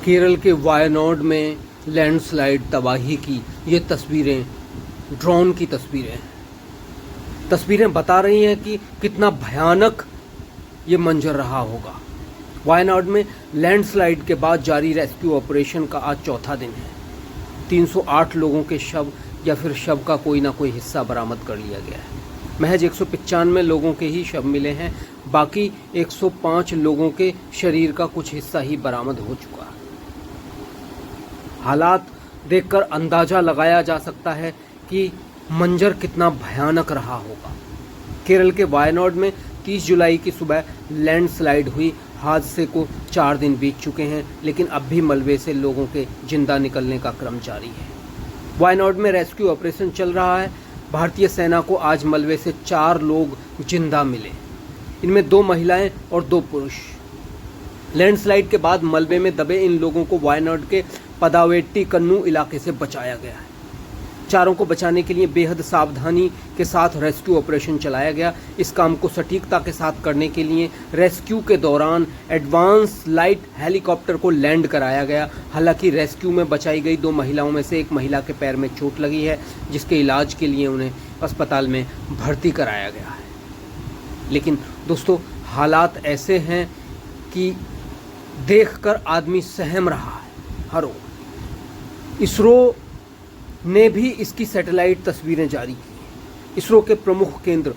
केरल के वायनाड में लैंडस्लाइड तबाही की ये तस्वीरें, ड्रोन की तस्वीरें बता रही हैं कि कितना भयानक ये मंजर रहा होगा। वायनाड में लैंडस्लाइड के बाद जारी रेस्क्यू ऑपरेशन का आज चौथा दिन है। 308 लोगों के शव या फिर शव का कोई ना कोई हिस्सा बरामद कर लिया गया है। महज 195 लोगों के ही शव मिले हैं, बाकी 105 लोगों के शरीर का कुछ हिस्सा ही बरामद हो चुका है। हालात देखकर अंदाजा लगाया जा सकता है कि मंजर कितना भयानक रहा होगा। केरल के वायनाड में 30 जुलाई की सुबह लैंडस्लाइड हुई। हादसे को 4 दिन बीत चुके हैं, लेकिन अब भी मलबे से लोगों के जिंदा निकलने का क्रम जारी है। वायनाड में रेस्क्यू ऑपरेशन चल रहा है। भारतीय सेना को आज मलबे से 4 लोग जिंदा मिले, इनमें 2 महिलाएं और 2 पुरुष। लैंडस्लाइड के बाद मलबे में दबे इन लोगों को वायनाड के पदावेट्टी कन्नू इलाके से बचाया गया है। चारों को बचाने के लिए बेहद सावधानी के साथ रेस्क्यू ऑपरेशन चलाया गया। इस काम को सटीकता के साथ करने के लिए रेस्क्यू के दौरान एडवांस लाइट हेलीकॉप्टर को लैंड कराया गया। हालांकि रेस्क्यू में बचाई गई 2 महिलाओं में से एक महिला के पैर में चोट लगी है, जिसके इलाज के लिए उन्हें अस्पताल में भर्ती कराया गया है। लेकिन दोस्तों, हालात ऐसे हैं कि देखकर आदमी सहम रहा है हर ओर। इसरो ने भी इसकी सैटेलाइट तस्वीरें जारी की हैं। इसरो के प्रमुख केंद्र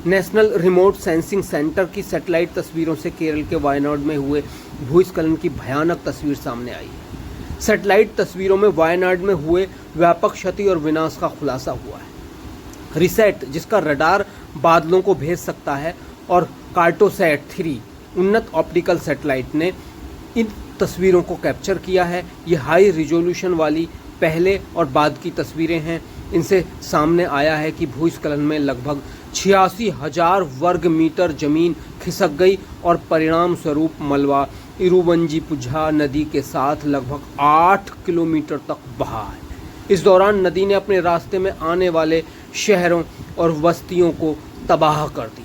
नेशनल रिमोट सेंसिंग सेंटर की सैटेलाइट तस्वीरों से केरल के वायनाड में हुए भूस्खलन की भयानक तस्वीर सामने आई है। सैटेलाइट तस्वीरों में वायनाड में हुए व्यापक क्षति और विनाश का खुलासा हुआ है। रिसेट, जिसका रडार बादलों को भेज सकता है, और कार्टोसैट 3 उन्नत ऑप्टिकल सैटेलाइट ने इन तस्वीरों को कैप्चर किया है। ये हाई रिजोल्यूशन वाली पहले और बाद की तस्वीरें हैं। इनसे सामने आया है कि भूस्खलन में लगभग 86,000 वर्ग मीटर जमीन खिसक गई और परिणाम स्वरूप मलबा इरुवंजीपुझा नदी के साथ लगभग 8 किलोमीटर तक बहा है। इस दौरान नदी ने अपने रास्ते में आने वाले शहरों और बस्तियों को तबाह कर दिया।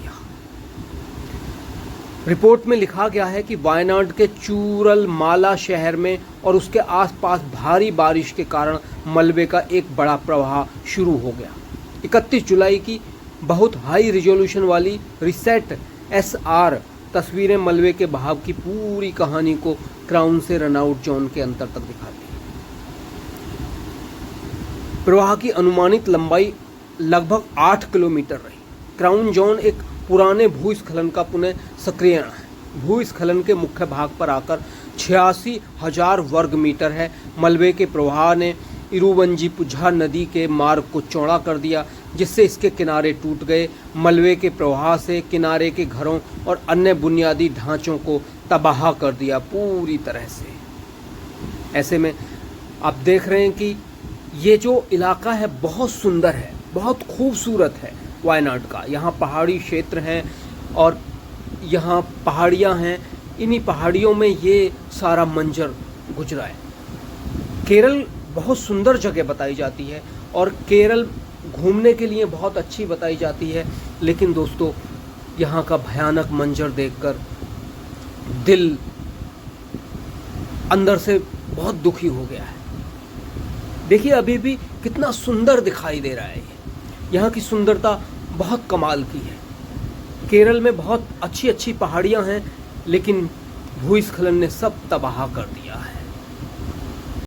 रिपोर्ट में लिखा गया है कि वायनाड के चूरलमाला शहर में और उसके आसपास भारी बारिश के कारण मलबे का एक बड़ा प्रवाह शुरू हो गया। 31 जुलाई की बहुत हाई रिजोल्यूशन वाली रिसेट SR तस्वीरें मलबे के बहाव की पूरी कहानी को क्राउन से रनआउट जोन के अंतर तक दिखाती है। प्रवाह की अनुमानित लंबाई लगभग 8 किलोमीटर रही। क्राउन जोन एक पुराने भूस्खलन का पुनः सक्रियण है। भूस्खलन के मुख्य भाग पर आकर 86,000 वर्ग मीटर है। मलबे के प्रवाह ने इरुवंजीपुझा नदी के मार्ग को चौड़ा कर दिया, जिससे इसके किनारे टूट गए। मलबे के प्रवाह से किनारे के घरों और अन्य बुनियादी ढांचों को तबाह कर दिया पूरी तरह से। ऐसे में आप देख रहे हैं कि ये जो इलाका है बहुत सुंदर है, बहुत खूबसूरत है वायनाड का। यहाँ पहाड़ी क्षेत्र हैं और यहाँ पहाड़ियाँ हैं। इन्हीं पहाड़ियों में ये सारा मंजर गुजरा है। केरल बहुत सुंदर जगह बताई जाती है और केरल घूमने के लिए बहुत अच्छी बताई जाती है, लेकिन दोस्तों, यहाँ का भयानक मंजर देखकर दिल अंदर से बहुत दुखी हो गया है। देखिए, अभी भी कितना सुंदर दिखाई दे रहा है। यहाँ की सुंदरता बहुत कमाल की है। केरल में बहुत अच्छी अच्छी पहाड़ियाँ हैं, लेकिन भूस्खलन ने सब तबाह कर दिया है।